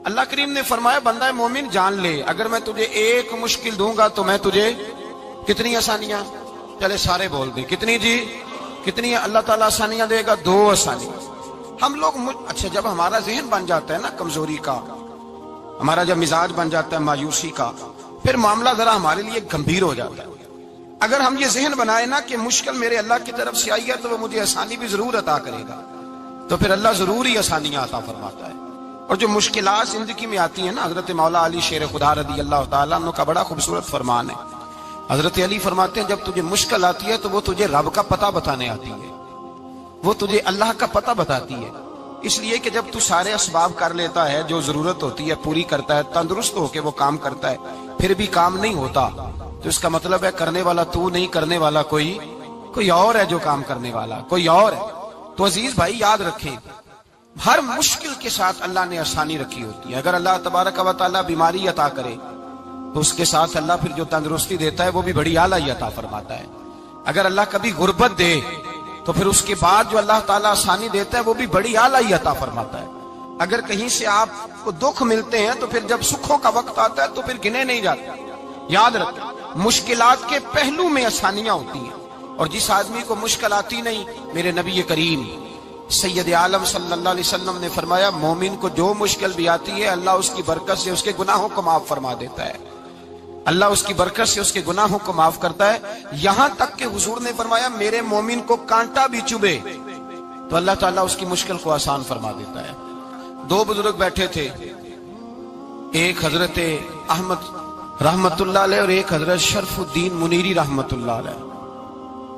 اللہ کریم نے فرمایا بندہ مومن جان لے اگر میں تجھے ایک مشکل دوں گا تو میں تجھے کتنی آسانیاں، چلے سارے بول دیں کتنی جی، کتنی اللہ تعالیٰ آسانیاں دے گا؟ 2 آسانیاں۔ ہم لوگ اچھا جب ہمارا ذہن بن جاتا ہے نا کمزوری کا، ہمارا جب مزاج بن جاتا ہے مایوسی کا، پھر معاملہ ذرا ہمارے لیے گمبھیر ہو جاتا ہے۔ اگر ہم یہ ذہن بنائے نا کہ مشکل میرے اللہ کی طرف سے آئی ہے تو وہ مجھے آسانی بھی ضرور عطا کرے گا، تو پھر اللہ ضرور ہی آسانیاں عطا فرماتا ہے۔ اور جو مشکلات زندگی میں آتی ہیں نا، حضرت مولا علی شیر خدا رضی اللہ تعالیٰ عنہ کا بڑا خوبصورت فرمان ہے۔ حضرت علی فرماتے ہیں جب تجھے مشکل آتی ہے تو وہ تجھے رب کا پتہ بتانے آتی ہے، وہ تجھے اللہ کا پتہ بتاتی ہے، اس لیے کہ جب تو سارے اسباب کر لیتا ہے، جو ضرورت ہوتی ہے پوری کرتا ہے، تندرست ہو کے وہ کام کرتا ہے، پھر بھی کام نہیں ہوتا، تو اس کا مطلب ہے کرنے والا تو نہیں، کرنے والا کوئی اور ہے، جو کام کرنے والا کوئی اور ہے۔ تو عزیز بھائی یاد رکھیں، ہر مشکل کے ساتھ اللہ نے آسانی رکھی ہوتی ہے۔ اگر اللہ تبارک و تعالیٰ بیماری عطا کرے تو اس کے ساتھ اللہ پھر جو تندرستی دیتا ہے وہ بھی بڑی اعلیٰ عطا فرماتا ہے۔ اگر اللہ کبھی غربت دے تو پھر اس کے بعد جو اللہ تعالیٰ آسانی دیتا ہے وہ بھی بڑی اعلیٰ عطا فرماتا ہے۔ اگر کہیں سے آپ کو دکھ ملتے ہیں تو پھر جب سکھوں کا وقت آتا ہے تو پھر گنے نہیں جاتے۔ یاد رکھیں مشکلات کے پہلو میں آسانیاں ہوتی ہیں، اور جس آدمی کو مشکل آتی نہیں، میرے نبی کریم سید عالم صلی اللہ علیہ وسلم نے فرمایا مومن کو جو مشکل بھی آتی ہے اللہ اس کی برکت سے اس کے گناہوں کو معاف فرما دیتا ہے، اللہ اس کی برکت سے اس کے گناہوں کو معاف کرتا ہے، یہاں تک کہ حضور نے فرمایا میرے مومن کو کانٹا بھی چبھے تو اللہ تعالیٰ اس کی مشکل کو آسان فرما دیتا ہے۔ 2 بزرگ بیٹھے تھے، ایک حضرت احمد رحمت اللہ علیہ اور ایک حضرت شرف الدین منیری رحمت اللہ علیہ۔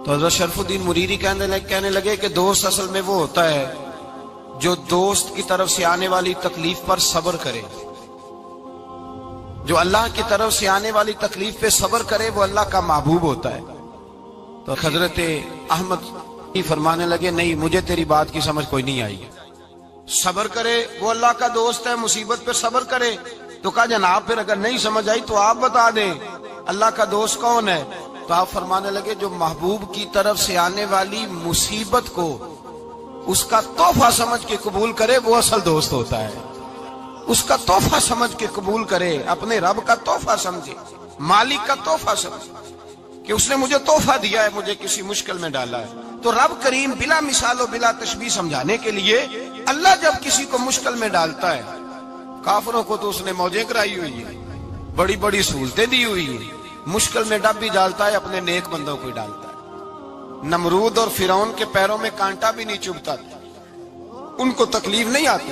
تو حضرت شرف الدین منیری کہنے لگے کہ دوست اصل میں وہ ہوتا ہے جو دوست کی طرف سے آنے والی تکلیف پر صبر کرے، جو اللہ کی طرف سے آنے والی تکلیف پہ صبر کرے وہ اللہ کا محبوب ہوتا ہے۔ تو حضرت احمد فرمانے لگے نہیں مجھے تیری بات کی سمجھ کوئی نہیں آئی، صبر کرے وہ اللہ کا دوست ہے، مصیبت پہ صبر کرے۔ تو کہا جناب پھر اگر نہیں سمجھ آئی تو آپ بتا دیں اللہ کا دوست کون ہے؟ تو آپ فرمانے لگے جو محبوب کی طرف سے آنے والی مصیبت کو اس کا تحفہ سمجھ کے قبول کرے وہ اصل دوست ہوتا ہے، اس کا تحفہ سمجھ کے قبول کرے، اپنے رب کا تحفہ سمجھے، مالک کا تحفہ سمجھے کہ اس نے مجھے تحفہ دیا ہے، مجھے کسی مشکل میں ڈالا ہے۔ تو رب کریم بلا مثال و بلا تشبیہ سمجھانے کے لیے اللہ جب کسی کو مشکل میں ڈالتا ہے، کافروں کو تو اس نے موجیں کرائی ہوئی ہے، بڑی بڑی سہولتیں دی ہوئی ہیں، مشکل میں ڈب بھی ڈالتا ہے، اپنے نیک بندوں کو ہی ڈالتا ہے۔ نمرود اور فرعون کے پیروں میں کانٹا بھی نہیں چبھتا تھا، ان کو تکلیف نہیں آتی،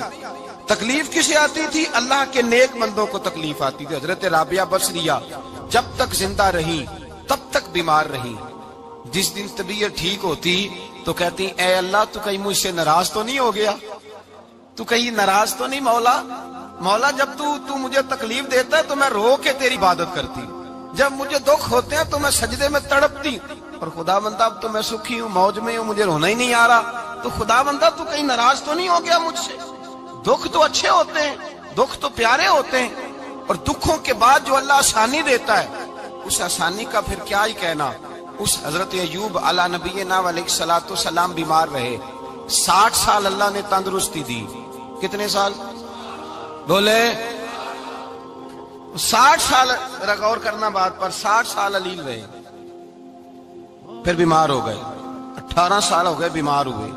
تکلیف کسے آتی تھی؟ اللہ کے نیک بندوں کو تکلیف آتی تھی۔ حضرت رابعہ بصریہ جب تک زندہ رہی تب تک بیمار رہی، جس دن طبیعت ٹھیک ہوتی تو کہتی اے اللہ تو کہیں مجھ سے ناراض تو نہیں ہو گیا، تو کہیں ناراض تو نہیں مولا جب تو مجھے تکلیف دیتا ہے تو میں رو کے تیری عبادت کرتی، جب مجھے دکھ ہوتے ہیں تو میں سجدے میں تڑپتی، اور خدا بندہ اب تو میں سکھی ہوں، موج میں ہوں، مجھے رونا ہی نہیں آ رہا، تو خدا بندہ تو کہیں ناراض تو نہیں ہو گیا مجھ سے؟ دکھ تو اچھے ہوتے ہیں، دکھ تو پیارے ہوتے ہیں، اور دکھوں کے بعد جو اللہ آسانی دیتا ہے اس آسانی کا پھر کیا ہی کہنا۔ اس حضرت ایوب علی نبینا علیہ الصلوۃ والسلام بیمار رہے، 60 سال اللہ نے تندرستی دی۔ کتنے سال بولے؟ 60 سال، غور کرنا بات پر، 60 سال علیل رہے، پھر بیمار ہو گئے، 18 سال ہو گئے بیمار ہوئے۔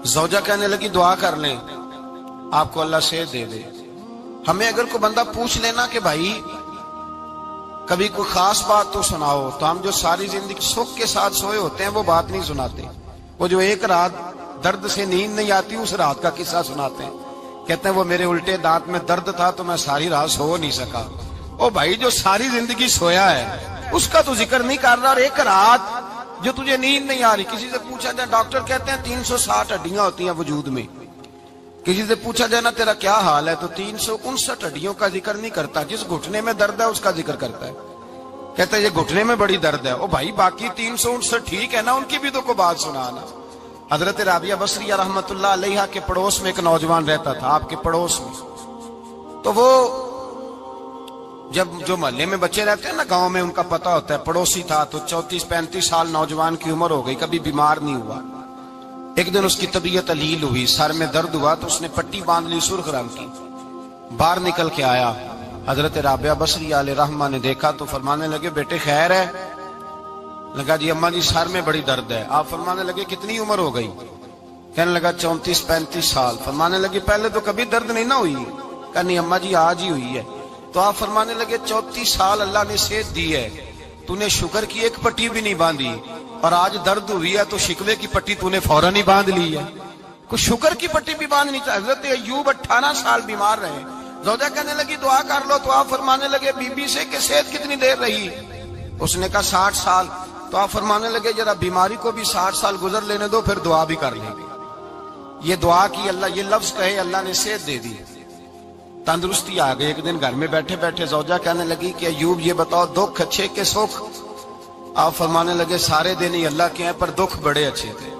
زوجہ کہنے لگی دعا کر لیں آپ کو اللہ صحت دے دے۔ ہمیں اگر کوئی بندہ پوچھ لینا کہ بھائی کبھی کوئی خاص بات تو سناؤ، تو ہم جو ساری زندگی سکھ کے ساتھ سوئے ہوتے ہیں وہ بات نہیں سناتے، وہ جو ایک رات درد سے نیند نہیں آتی اس رات کا قصہ سناتے ہیں، کہتے ہیں وہ میرے الٹے دانت میں درد تھا تو میں ساری رات سو نہیں سکا۔ او بھائی جو ساری زندگی سویا ہے اس کا تو ذکر نہیں کر رہا، اور ایک رات جو تجھے نیند نہیں آ رہی، کسی سے پوچھا جائے، ڈاکٹر کہتے ہیں 360 ہڈیاں ہوتی ہیں وجود میں، کسی سے پوچھا جائے نا تیرا کیا حال ہے تو 359 ہڈیوں کا ذکر نہیں کرتا، جس گھٹنے میں درد ہے اس کا ذکر کرتا ہے، کہتا ہے یہ گھٹنے میں بڑی درد ہے۔ او بھائی باقی 359 ٹھیک ہے نا، ان کی بھی تو کوئی بات سنانا۔ حضرت رابعہ بصریہ رحمت اللہ علیہ کے پڑوس میں ایک نوجوان رہتا تھا، آپ کے پڑوس میں، تو وہ جب جو محلے میں بچے رہتے ہیں نا گاؤں میں، ان کا پتہ ہوتا ہے، پڑوسی تھا تو 34-35 سال نوجوان کی عمر ہو گئی، کبھی بیمار نہیں ہوا۔ ایک دن اس کی طبیعت علیل ہوئی، سر میں درد ہوا تو اس نے پٹی باندھ لی سرخ رنگ کی، باہر نکل کے آیا، حضرت رابعہ بصری علیہ رحمہ نے دیکھا تو فرمانے لگے بیٹے خیر ہے؟ لگا جی اماں جی سر میں بڑی درد ہے۔ آپ فرمانے لگے کتنی عمر ہو گئی؟ کہنے لگا 34-35 سال۔ فرمانے لگے پہلے تو کبھی درد نہیں نہ ہوئی؟ کہا نہیں اماں جی آج ہی ہوئی ہے۔ تو آپ فرمانے لگے 34 سال اللہ نے صحت دی ہے، تو نے شکر کی ایک پٹی بھی نہیں باندھی، اور آج درد ہوئی ہے تو شکوے کی پٹی تو نے فوراً ہی باندھ لی ہے، کوئی شکر کی پٹی بھی باندھنی چاہیے۔ حضرت ایوب 18 سال بیمار رہے، زوجہ کہنے لگی دعا کر لو، تو آپ فرمانے لگے بی بی سے کہ صحت کتنی دیر رہی؟ اس نے کہا 60 سال۔ تو آپ فرمانے لگے ذرا بیماری کو بھی 60 سال گزر لینے دو، پھر دعا بھی کر لیں گے۔ یہ دعا کی، اللہ یہ لفظ کہے اللہ نے صحت دے دی، تندرستی آ گئی۔ ایک دن گھر میں بیٹھے بیٹھے زوجہ کہنے لگی کہ ایوب یہ بتاؤ دکھ اچھے کہ سکھ؟ آپ فرمانے لگے سارے دن ہی اللہ کے ہیں پر دکھ بڑے اچھے تھے۔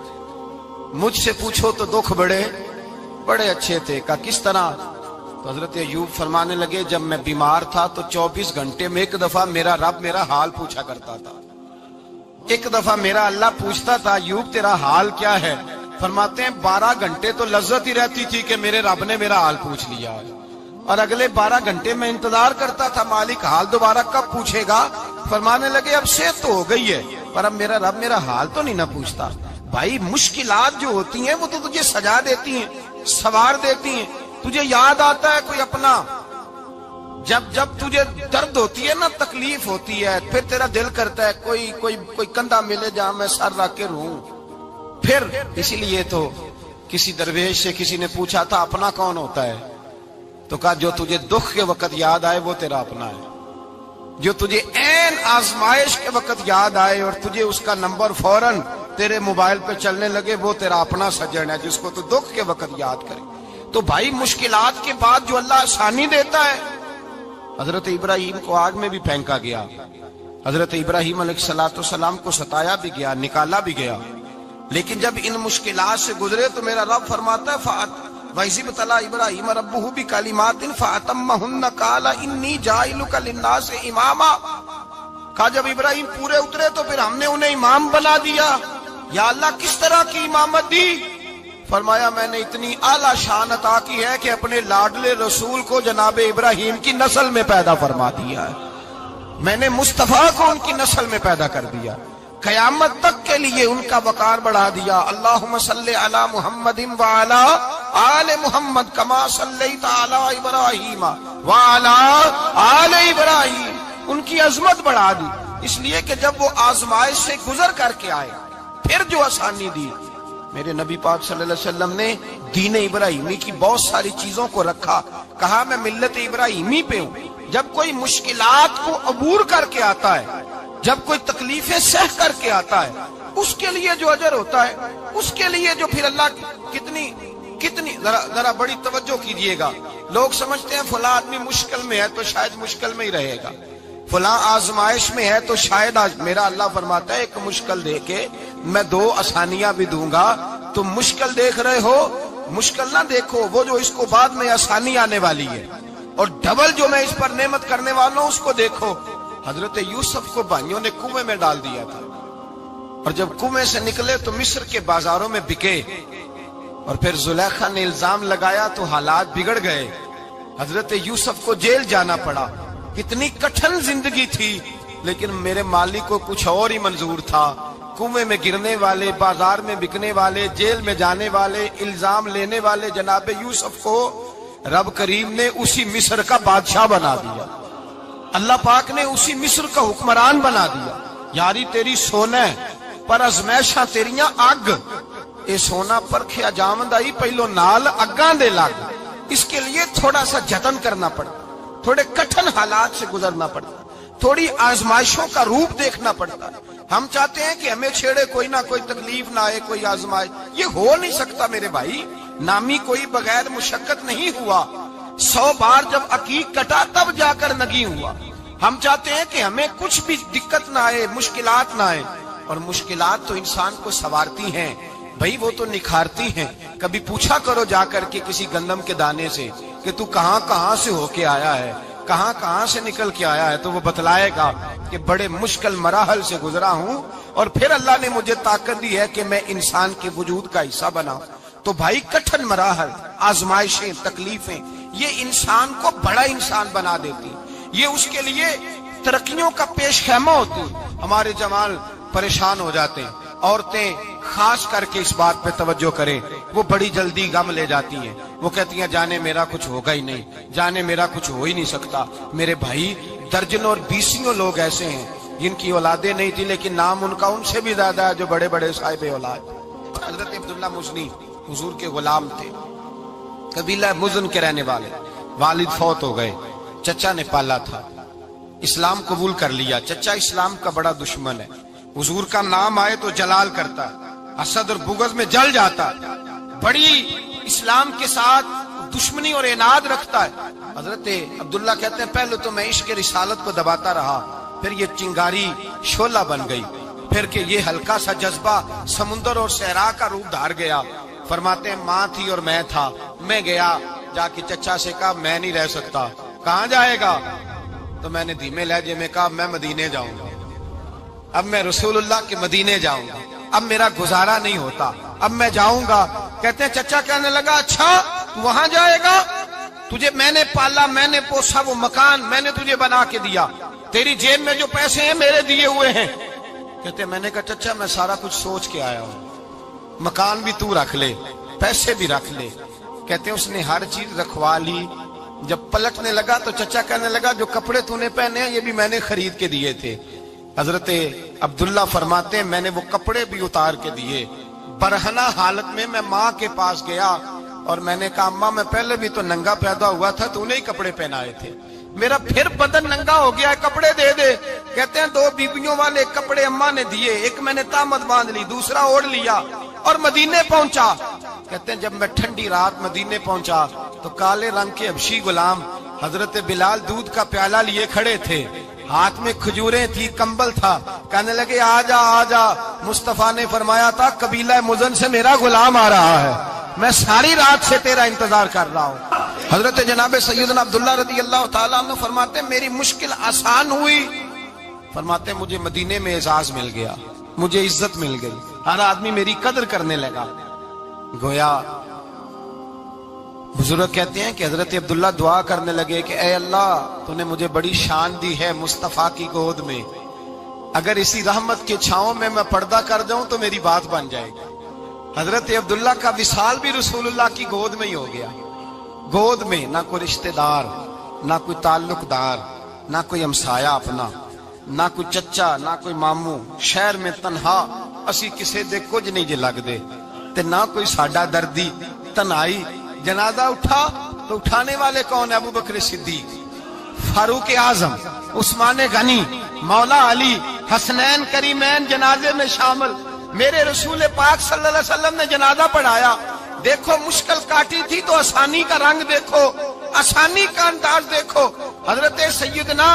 مجھ سے پوچھو تو دکھ بڑے اچھے تھے۔ کہا کس طرح؟ تو حضرت ایوب فرمانے لگے جب میں بیمار تھا تو 24 گھنٹے میں ایک دفعہ میرا رب میرا حال پوچھا کرتا تھا، ایک دفعہ میرا اللہ پوچھتا تھا ایوب تیرا حال کیا ہے؟ فرماتے ہیں 12 گھنٹے تو لذت ہی رہتی تھی کہ میرے رب نے میرا حال پوچھ لیا، اور اگلے 12 گھنٹے میں انتظار کرتا تھا مالک حال دوبارہ کب پوچھے گا۔ فرمانے لگے اب صحت تو ہو گئی ہے پر اب میرا رب میرا حال تو نہیں نہ پوچھتا۔ بھائی مشکلات جو ہوتی ہیں وہ تو تجھے سجا دیتی ہیں، سوار دیتی ہیں، تجھے یاد آتا ہے کوئی اپنا۔ جب تجھے درد ہوتی ہے نا، تکلیف ہوتی ہے، پھر تیرا دل کرتا ہے کوئی کندھا ملے جہاں میں سر رکھ کے رہوں۔ پھر اسی لیے تو کسی درویش سے کسی نے پوچھا تھا اپنا کون ہوتا ہے؟ تو کہا جو تجھے دکھ کے وقت یاد آئے وہ تیرا اپنا ہے، جو تجھے عین آزمائش کے وقت یاد آئے اور تجھے اس کا نمبر فوراً تیرے موبائل پہ چلنے لگے وہ تیرا اپنا سجن ہے، جس کو تو دکھ کے وقت یاد کرے۔ تو بھائی مشکلات کے بعد جو اللہ آسانی دیتا ہے، حضرت ابراہیم کو آگ میں بھی پھینکا گیا، حضرت ابراہیم علیہ السلام کو ستایا بھی گیا، نکالا بھی گیا، لیکن جب ان مشکلات سے گزرے تو میرا رب فرماتا ہے وَإِذِ ابْتَلَىٰ إِبْرَاهِيمَ رَبُّهُ بِكَلِمَاتٍ فَأَتَمَّهُنَّ قَالَ إِنِّي جَاعِلُكَ لِلنَّاسِ إِمَامًا۔ کہا جب ابراہیم پورے اترے تو پھر ہم نے انہیں امام بنا دیا۔ یا اللہ کس طرح کی امامت دی؟ فرمایا میں نے اتنی اعلیٰ شان عطا کی ہے کہ اپنے لاڈلے رسول کو جناب ابراہیم کی نسل میں پیدا فرما دیا ہے، میں نے مصطفیٰ کو ان کی نسل میں پیدا کر دیا، قیامت تک کے لیے ان کا وقار بڑھا دیا۔ اللہم صلی علی محمد وعلی آل محمد کما صلیت علی ابراہیم وعلی آل ابراہیم، ان کی عظمت بڑھا دی، اس لیے کہ جب وہ آزمائش سے گزر کر کے آئے پھر جو آسانی دی۔ میرے نبی پاک صلی اللہ علیہ وسلم نے دین ابراہیمی کی بہت ساری چیزوں کو رکھا، کہا میں ملت ابراہیمی پہ ہوں۔ جب کوئی مشکلات کو عبور کر کے آتا ہے، جب کوئی تکلیفیں سہ کر کے آتا ہے، اس کے لیے جو اجر ہوتا ہے، اس کے لیے جو پھر اللہ کتنی ذرا بڑی توجہ کیجئے گا۔ لوگ سمجھتے ہیں فلاں آدمی مشکل میں ہے تو شاید مشکل میں ہی رہے گا، فلاں آزمائش میں ہے تو شاید میرا اللہ فرماتا ہے ایک مشکل دے کے میں 2 آسانیاں بھی دوں گا۔ تم مشکل دیکھ رہے ہو، مشکل نہ دیکھو، وہ جو اس کو بعد میں آسانی آنے والی ہے، اور ڈبل جو میں اس پر نعمت کرنے والا ہوں اس کو دیکھو۔ حضرت یوسف کو بھائیوں نے کنویں میں ڈال دیا تھا، اور جب کنویں سے نکلے تو مصر کے بازاروں میں بکے، اور پھر زلیخا نے الزام لگایا تو حالات بگڑ گئے، حضرت یوسف کو جیل جانا پڑا۔ کتنی کٹھن زندگی تھی، لیکن میرے مالک کو کچھ اور ہی منظور تھا۔ کنویں میں گرنے والے، بازار میں بکنے والے، جیل میں جانے والے، الزام لینے والے جناب یوسف کو رب کریم نے اسی مصر کا بادشاہ بنا دیا، اللہ پاک نے اسی مصر کا حکمران بنا دیا۔ یاری تیری سونا پر ازمیشاں تیریاں اگ، اے سونا پرکھیا جامد آئی پہلو نال اگاں دے لگ، اس کے لیے تھوڑا سا جتن کرنا پڑتا، تھوڑے کٹھن حالات سے گزرنا پڑتا، تھوڑی آزمائشوں کا روپ دیکھنا پڑتا۔ ہم چاہتے ہیں کہ ہمیں چھیڑے کوئی نہ کوئی تکلیف نہ آئے، کوئی آزمائش، یہ ہو نہیں سکتا میرے بھائی۔ نامی کوئی بغیر مشقت نہیں ہوا، 100 بار جب عقیق کٹا تب جا کر نگی ہوا۔ ہم چاہتے ہیں کہ ہمیں کچھ بھی دقت نہ آئے، مشکلات نہ آئے، اور مشکلات تو انسان کو سنوارتی ہیں بھائی، وہ تو نکھارتی ہیں۔ کبھی پوچھا کرو جا کر کے کسی گندم کے دانے سے کہ تو کہاں سے ہو کے آیا ہے، کہاں سے نکل کے آیا ہے، تو وہ بتلائے گا کہ بڑے مشکل مراحل سے گزرا ہوں، اور پھر اللہ نے مجھے طاقت دی ہے کہ میں انسان کے وجود کا حصہ بنا۔ تو بھائی کٹھن مراحل، آزمائشیں، تکلیفیں، یہ انسان کو بڑا انسان بنا دیتی، یہ اس کے لیے ترقیوں کا پیش خیمہ ہوتی۔ ہمارے جوان پریشان ہو جاتے ہیں، عورتیں خاص کر کے اس بات پہ توجہ کریں، وہ بڑی جلدی غم لے جاتی ہیں، وہ کہتی ہیں جانے میرا کچھ ہوگا ہی نہیں، جانے میرا کچھ ہو ہی نہیں سکتا۔ میرے بھائی درجنوں اور بیسیوں لوگ ایسے ہیں جن کی اولادیں نہیں تھی لیکن نام ان کا ان سے بھی زیادہ ہے جو بڑے بڑے صاحب اولاد۔ حضرت عبداللہ مزنی حضور کے غلام تھے، قبیلہ مزن کے رہنے والے، والد فوت ہو گئے، چچا نے پالا تھا، اسلام قبول کر لیا۔ چچا اسلام کا بڑا دشمن ہے، حضور کا نام آئے تو جلال کرتا، حسد اور بغض میں جل جاتا، بڑی اسلام کے ساتھ دشمنی اور عناد رکھتا ہے۔ حضرت عبداللہ کہتے ہیں پہلے تو میں عشق رسالت کو دباتا رہا، پھر یہ چنگاری شعلہ بن گئی، پھر کہ یہ ہلکا سا جذبہ سمندر اور صحرا کا روپ دھار گیا۔ فرماتے ہیں ماں تھی اور میں تھا، میں گیا جا کے چچا سے کہا میں نہیں رہ سکتا۔ کہاں جائے گا؟ تو میں نے دھیمے لہجے میں کہا میں مدینے جاؤں گا، اب میں رسول اللہ کے مدینے جاؤں گا، اب میرا گزارا نہیں ہوتا، اب میں جاؤں گا۔ کہتے ہیں چچا کہنے لگا اچھا تو وہاں جائے گا؟ تجھے میں نے پالا، میں نے پوسا، وہ مکان میں نے تجھے بنا کے دیا، تیری جیب میں جو پیسے ہیں میرے دیے ہوئے ہیں۔ کہتے ہیں میں نے کہا چچا میں سارا کچھ سوچ کے آیا ہوں، مکان بھی تو رکھ لے، پیسے بھی رکھ لے۔ کہتے ہیں اس نے ہر چیز رکھوا لی۔ جب پلٹنے لگا تو چچا کہنے لگا جو کپڑے تو نے پہنے ہیں یہ بھی میں نے خرید کے دیے تھے۔ حضرت عبداللہ فرماتے ہیں میں نے وہ کپڑے بھی اتار کے دیے، برہنہ حالت میں میں ماں کے پاس گیا اور میں نے کہا اماں میں پہلے بھی تو ننگا پیدا ہوا تھا، تو نے ہی کپڑے پہنائے تھے، میرا پھر بدن ننگا ہو گیا ہے، کپڑے دے دے۔ کہتے ہیں 2 بیبیوں والے کپڑے اماں نے دیے، ایک میں نے تامت باندھ لی، دوسرا اوڑھ لیا اور مدینے پہنچا۔ کہتے ہیں جب میں ٹھنڈی رات مدینے پہنچا تو کالے رنگ کے حبشی غلام حضرت بلال دودھ کا پیالہ لیے کھڑے تھے، ہاتھ میں کھجوریں تھی، کمبل تھا، کہنے لگے آجا آجا۔ مصطفیٰ نے فرمایا تھا قبیلہ مزن سے میرا غلام آ رہا ہے، میں ساری رات سے تیرا انتظار کر رہا ہوں۔ حضرت جناب سیدنا عبداللہ رضی اللہ تعالیٰ عنہ فرماتے ہیں میری مشکل آسان ہوئی، فرماتے ہیں مجھے مدینے میں اعزاز مل گیا، مجھے عزت مل گئی، ہر آدمی میری قدر کرنے لگا۔ گویا بزرگ کہتے ہیں کہ حضرت عبداللہ دعا کرنے لگے کہ اے اللہ تو نے مجھے بڑی شان دی ہے مصطفیٰ کی گود میں، اگر اسی رحمت کے چھاؤں میں پردہ کر دوں تو میری بات بن جائے گی۔ حضرت عبداللہ کا وصال بھی رسول اللہ کی گود میں ہی ہو گیا، گود میں، نہ کوئی رشتہ دار، نہ کوئی تعلق دار، نہ کوئی ہمسایہ اپنا، نہ کوئی چچا، نہ کوئی ماموں، شہر میں تنہا اسی کسے دے کچھ نہیں جے لگ دے تے نہ کوئی ساڈا دردی، تنہائی۔ جنازہ اٹھا تو اٹھانے والے کون؟ ابو بکر صدیق، فاروق اعظم، عثمان غنی، مولا علی، حسنین کریمین جنازے میں شامل۔ میرے رسول پاک صلی اللہ علیہ وسلم نے جنازہ پڑھایا، دیکھو مشکل کاٹی تھی تو آسانی کا رنگ دیکھو، آسانی کا انداز دیکھو۔ حضرت سیدنا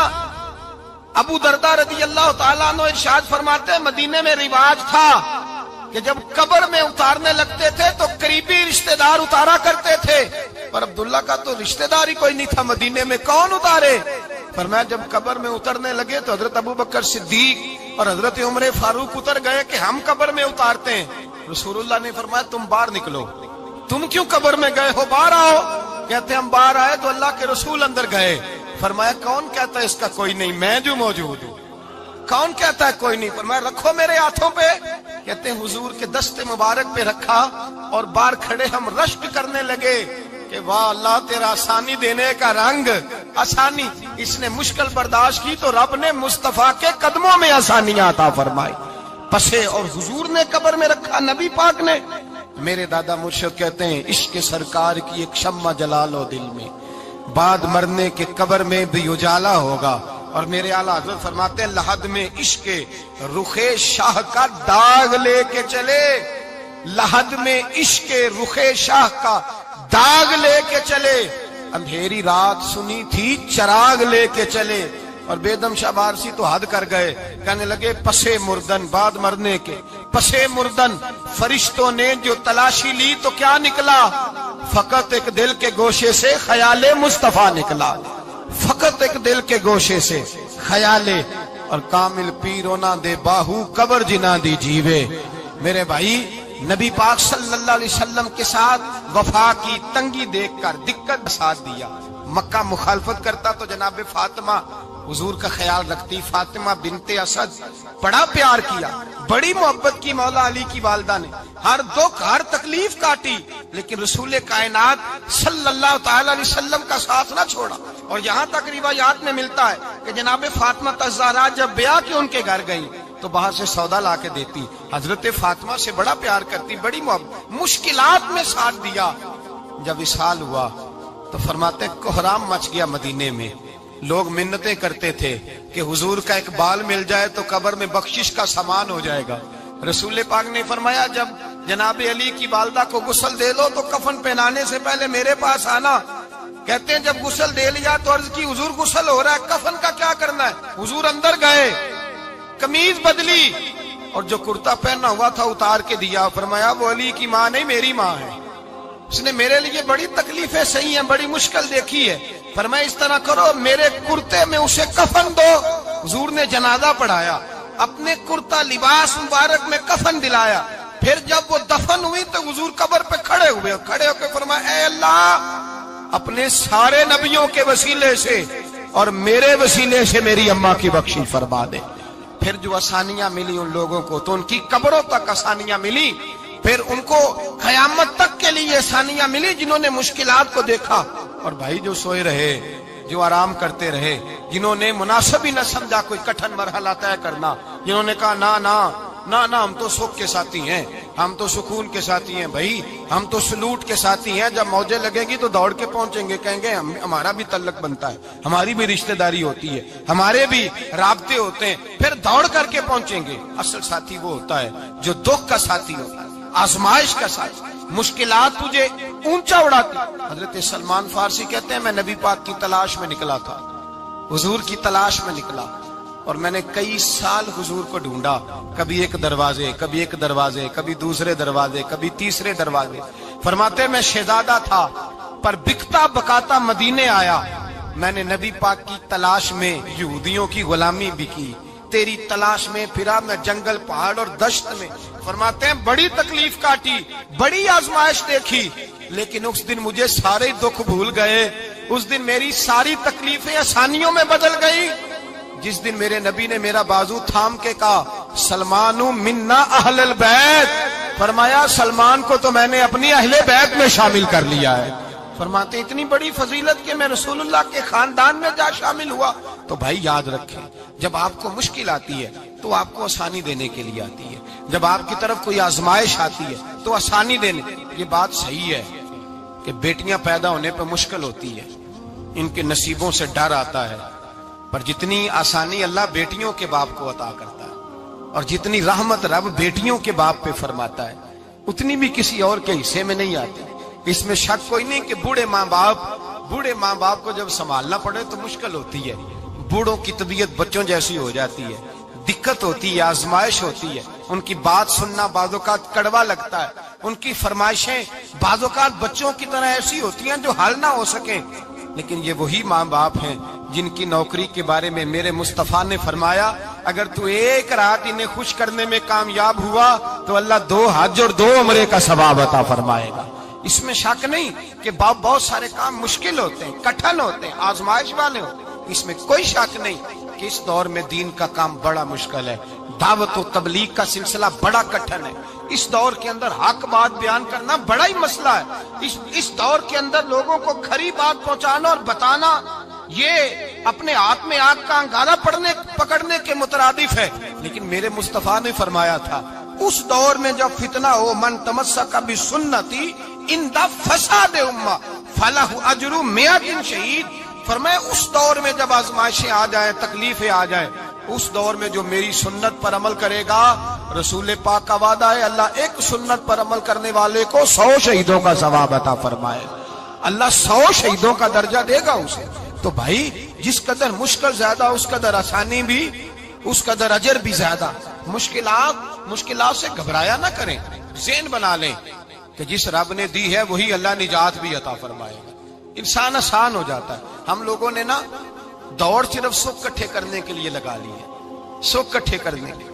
ابو دردہ رضی اللہ تعالیٰ عنہ ارشاد فرماتے ہیں مدینے میں رواج تھا کہ جب قبر میں اتارنے لگتے تھے تو قریبی رشتہ دار اتارا کرتے تھے، پر عبداللہ کا تو رشتہ دار ہی کوئی نہیں تھا مدینے میں، کون اتارے؟ فرمایا جب قبر میں اترنے لگے تو حضرت ابو بکر صدیق اور حضرت عمر فاروق اتر گئے کہ ہم قبر میں اتارتے ہیں۔ رسول اللہ نے فرمایا تم باہر نکلو، تم کیوں قبر میں گئے ہو، باہر آؤ۔ کہتے ہیں ہم باہر آئے تو اللہ کے رسول اندر گئے، فرمایا کون کہتا ہے اس کا کوئی نہیں، میں جو موجود ہوں، کون کہتا ہے کوئی نہیں؟ فرمایا رکھو میرے ہاتھوں پہ۔ کہتے ہیں حضور کے دست مبارک پہ رکھا اور باہر کھڑے ہم رشک کرنے لگے کہ واہ اللہ تیرا آسانی دینے کا رنگ، آسانی۔ اس نے مشکل برداشت کی تو رب نے مصطفیٰ کے قدموں میں آسانیاں عطا فرمائی، پسے اور حضور نے قبر میں رکھا، نبی پاک نے۔ میرے دادا مرشد کہتے ہیں عشق سرکار کی ایک شمع جلا لو دل میں، بعد مرنے کے قبر میں بھی اجالا ہوگا۔ اور میرے اعلیٰ حضرت فرماتے ہیں لحد میں عشق رخ شاہ کا داغ لے کے چلے، لحد میں عشق رخ شاہ کا داغ لے کے چلے، اندھیری رات سنی تھی چراغ لے کے چلے۔ اور بیدم شاہ بارسی تو حد کر گئے، کہنے لگے پسے مردن، بعد مرنے کے پسے مردن فرشتوں نے جو تلاشی لی تو کیا نکلا؟ فقط ایک دل کے گوشے سے خیال مصطفیٰ نکلا، فقط ایک دل کے گوشے سے خیال۔ اور کامل پیرو نہ دے باہو قبر جنا دی جیوے۔ میرے بھائی نبی پاک صلی اللہ علیہ وسلم کے ساتھ وفا کی تنگی دیکھ کر دقت ساتھ دیا. مکہ مخالفت کرتا تو جناب فاطمہ حضور کا خیال رکھتی. فاطمہ بنت اسد بڑا پیار کیا, بڑی محبت کی مولا علی کی والدہ نے, ہر دکھ ہر تکلیف کاٹی, لیکن رسول کائنات صلی اللہ تعالی علیہ وسلم کا ساتھ نہ چھوڑا. اور یہاں تک روایات میں ملتا ہے کہ جناب فاطمہ الزہرا جب بیعہ کے ان کے گھر گئی تو باہر سے سودا لا کے دیتی. حضرت فاطمہ سے بڑا پیار کرتی, بڑی محبت, مشکلات میں ساتھ دیا. جب وصال ہوا تو فرماتے کوہرام مچ گیا مدینے میں. لوگ منتیں کرتے تھے کہ حضور کا ایک بال مل جائے تو قبر میں بخشش کا سامان ہو جائے گا. رسول پاک نے فرمایا جب جناب علی کی والدہ کو غسل دے دو تو کفن پہنانے سے پہلے میرے پاس آنا. کہتے ہیں جب غسل دے لیا تو عرض کی حضور غسل ہو رہا ہے, کفن کا کیا کرنا ہے؟ حضور اندر گئے, قمیض بدلی اور جو کرتا پہنا ہوا تھا اتار کے دیا. فرمایا وہ علی کی ماں نہیں میری ماں ہے, اس نے میرے لیے بڑی تکلیفیں سہی ہیں, بڑی مشکل دیکھی ہے. فرمایا اس طرح کرو میرے کرتے میں اسے کفن دو. حضور نے جنازہ پڑھایا, اپنے کرتا لباس مبارک میں کفن دلایا. پھر جب وہ دفن ہوئی تو حضور قبر پہ کھڑے ہوئے, کھڑے ہو کے فرمایا اے اللہ اپنے سارے نبیوں کے وسیلے سے اور میرے وسیلے سے میری اماں کی بخشی فرما دے. پھر جو آسانیاں ملی ان لوگوں کو تو ان کی قبروں تک آسانیاں ملی, پھر ان کو قیامت تک کے لیے آسانیاں ملی جنہوں نے مشکلات کو دیکھا. اور بھائی جو سوئے رہے, جو آرام کرتے رہے, جنہوں نے مناسب ہی نہ سمجھا کوئی کٹھن مرحلہ طے کرنا, جنہوں نے کہا نا نا نا نا ہم تو سکھ کے ساتھی ہیں, ہم تو سکون کے ساتھی ہیں, بھائی ہم تو سلوٹ کے ساتھی ہیں, جب موجیں لگے گی تو دوڑ کے پہنچیں گے, کہیں گے ہمارا بھی تعلق بنتا ہے, ہماری بھی رشتہ داری ہوتی ہے, ہمارے بھی رابطے ہوتے ہیں, پھر دوڑ کر کے پہنچیں گے. اصل ساتھی وہ ہوتا ہے جو دکھ کا ساتھی ہوتا ہے, آزمائش کا ساتھی, مشکلات تجھے اونچا اڑاتی. حضرت سلمان فارسی کہتے ہیں میں نبی پاک کی تلاش میں نکلا تھا, حضور کی تلاش میں نکلا, اور میں نے کئی سال حضور کو ڈھونڈا, کبھی ایک دروازے, کبھی ایک دروازے, کبھی دوسرے دروازے, کبھی تیسرے دروازے. فرماتے میں شہزادہ تھا پر بکتا بکاتا مدینے آیا, میں نے نبی پاک کی تلاش میں یہودیوں کی غلامی بھی کی, تیری تلاش میں پھرا میں جنگل پہاڑ اور دشت میں. فرماتے ہیں بڑی تکلیف کاٹی, بڑی آزمائش دیکھی, لیکن اس دن مجھے سارے دکھ بھول گئے, اس دن میری ساری تکلیفیں آسانیوں میں بدل گئی جس دن میرے نبی نے میرا بازو تھام کے کہا سلمان منا اہل البیت. فرمایا سلمان کو تو میں نے اپنی اہل بیت میں شامل کر لیا ہے. فرماتے اتنی بڑی فضیلت کہ میں رسول اللہ کے خاندان میں جا شامل ہوا. تو بھائی یاد رکھیں جب آپ کو مشکل آتی ہے تو آپ کو آسانی دینے کے لیے آتی ہے, جب آپ کی طرف کوئی آزمائش آتی ہے تو آسانی دینے. یہ بات صحیح ہے کہ بیٹیاں پیدا ہونے پہ مشکل ہوتی ہے, ان کے نصیبوں سے ڈر آتا ہے, پر جتنی آسانی اللہ بیٹیوں کے باپ کو عطا کرتا ہے اور جتنی رحمت رب بیٹیوں کے باپ پہ فرماتا ہے اتنی بھی کسی اور کے حصے میں نہیں آتی. اس میں شک کوئی نہیں کہ بوڑھے ماں باپ کو جب سنبھالنا پڑے تو مشکل ہوتی ہے. بوڑھوں کی طبیعت بچوں جیسی ہو جاتی ہے, دقت ہوتی ہے, آزمائش ہوتی ہے, ان کی بات سننا بعض اوقات کڑوا لگتا ہے, ان کی فرمائشیں بعض اوقات بچوں کی طرح ایسی ہوتی ہیں جو حل نہ ہو سکیں. لیکن یہ وہی ماں باپ ہیں جن کی نوکری کے بارے میں میرے مصطفیٰ نے فرمایا اگر تو ایک رات انہیں خوش کرنے میں کامیاب ہوا تو اللہ 2 حج اور 2 عمرے کا ثواب عطا فرمائے گا. اس میں شک نہیں کہ بہت سارے کام مشکل ہوتے ہیں, کٹھن ہوتے ہیں, آزمائش والے ہوتے ہیں, اس میں کوئی شک نہیں کہ اس دور میں دین کا کام بڑا مشکل ہے, دعوت و تبلیغ کا سلسلہ بڑا کٹھن ہے. اس دور کے اندر حق بات بیان کرنا بڑا ہی مسئلہ ہے. اس دور کے اندر لوگوں کو کھری بات پہنچانا اور بتانا یہ اپنے ہاتھ میں آگ کا انگارہ پکڑنے کے مترادف ہے. لیکن میرے مصطفیٰ نے فرمایا تھا اس دور میں جب فتنہ ہو من تمسک بسنتی اندہ فساد امہ فلہ اجر 100 شہید. فرمایا اس دور میں جب آزمائشیں آ جائیں, تکلیفیں آ جائیں, اس دور میں جو میری سنت پر عمل کرے گا, رسول پاک کا وعدہ ہے اللہ ایک سنت پر عمل کرنے والے کو 100 شہیدوں کا ثواب عطا فرمائے. اللہ 100 شہیدوں کا درجہ دے گا اسے. تو بھائی جس قدر مشکل زیادہ اس قدر آسانی بھی, اس قدر اجر بھی زیادہ. مشکلات سے گھبرایا نہ کریں, ذہن بنا لیں کہ جس رب نے دی ہے وہی اللہ نجات بھی عطا فرمائے گا. انسان آسان ہو جاتا ہے. ہم لوگوں نے نا دوڑ صرف سکھ کٹھے کرنے کے لیے لگا لی ہے, سکھ کٹھے کرنے کے.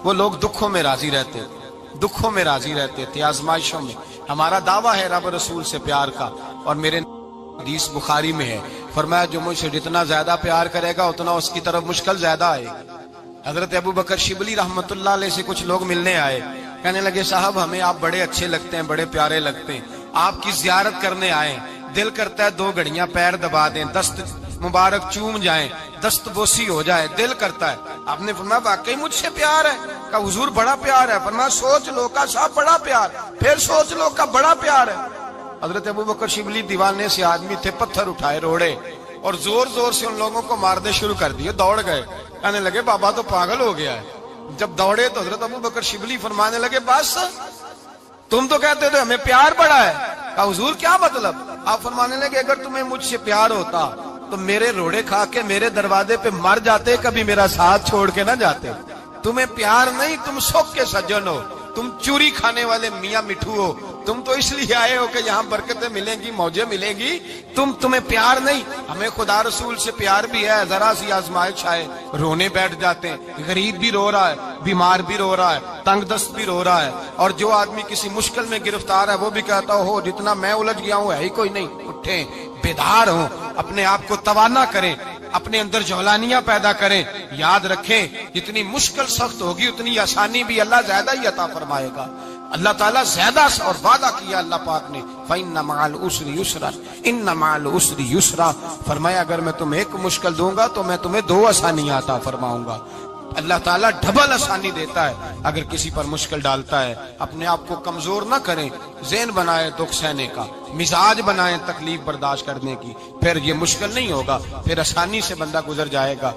وہ لوگ دکھوں میں راضی رہتے ہیں, دکھوں میں راضی رہتے تھے، آزمائشوں میں۔ ہمارا دعویٰ ہے رب رسول سے پیار کا، اور میرے حدیث بخاری میں ہے، فرمایا جو مجھ سے جتنا زیادہ پیار کرے گا اتنا اس کی طرف مشکل زیادہ آئے گی۔ حضرت ابو بکر شبلی رحمت اللہ علیہ سے کچھ لوگ ملنے آئے، کہنے لگے صاحب ہمیں آپ بڑے اچھے لگتے ہیں، بڑے پیارے لگتے ہیں، آپ کی زیارت کرنے آئے، دل کرتا ہے 2 گھڑیاں پیر دبا دیں، دست مبارک چوم جائیں، دست بوسی ہو جائے، دل کرتا ہے۔ آپ نے فرمایا واقعی مجھ سے پیار ہے؟ کہا حضور بڑا پیار ہے۔ فرمایا سوچ لو کا صاحب بڑا پیار، پھر سوچ لو کا بڑا پیار ہے۔ حضرت ابو بکر شبلی دیوانے سے آدمی تھے، پتھر اٹھائے روڑے اور زور زور سے ان لوگوں کو مارنے شروع کر دیے، دوڑ گئے، کہنے لگے بابا تو پاگل ہو گیا ہے۔ جب دوڑے تو حضرت ابو بکر شبلی فرمانے لگے بس تم تو کہتے تھے ہمیں پیار بڑا ہے۔ کہا حضور کیا مطلب؟ آپ فرمانے لگے اگر تمہیں مجھ سے پیار ہوتا تو میرے روڑے کھا کے میرے دروازے پہ مر جاتے، کبھی میرا ساتھ چھوڑ کے نہ جاتے۔ تمہیں پیار نہیں، تم سکھ کے سجن ہو، تم چوری کھانے والے میاں مٹھو ہو، تم تو اس لیے آئے ہو کہ یہاں برکتیں ملیں گی، موجیں ملیں گی، تمہیں پیار نہیں۔ ہمیں خدا رسول سے پیار بھی ہے، ذرا سی آزمائش آئے رونے بیٹھ جاتے ہیں، غریب بھی رو رہا ہے، بیمار بھی رو رہا ہے، تنگ دست بھی رو رہا ہے، اور جو آدمی کسی مشکل میں گرفتار ہے وہ بھی کہتا ہو جتنا میں الجھ گیا ہوں ہے ہی کوئی نہیں۔ اٹھیں، بیدار ہوں، اپنے آپ کو توانا کریں، اپنے اندر جولانیاں پیدا کریں، یاد رکھیں جتنی مشکل سخت ہوگی اتنی آسانی بھی اللہ زیادہ ہی عطا فرمائے گا۔ اللہ تعالیٰ زیادہ اور وعدہ کیا اللہ پاک نے، فَإِنَّ مَعَ الْعُسْرِ يُسْرًا إِنَّ مَعَ الْعُسْرِ يُسْرًا، فرمایا اگر میں تمہیں ایک مشکل دوں گا تو میں تمہیں 2 آسانیاں عطا فرماؤں گا۔ اللہ تعالیٰ ڈبل آسانی دیتا ہے اگر کسی پر مشکل ڈالتا ہے۔ اپنے آپ کو کمزور نہ کریں، ذہن بنائیں دکھ سہنے کا، مزاج بنائیں تکلیف برداشت کرنے کی، پھر یہ مشکل نہیں ہوگا، پھر آسانی سے بندہ گزر جائے گا۔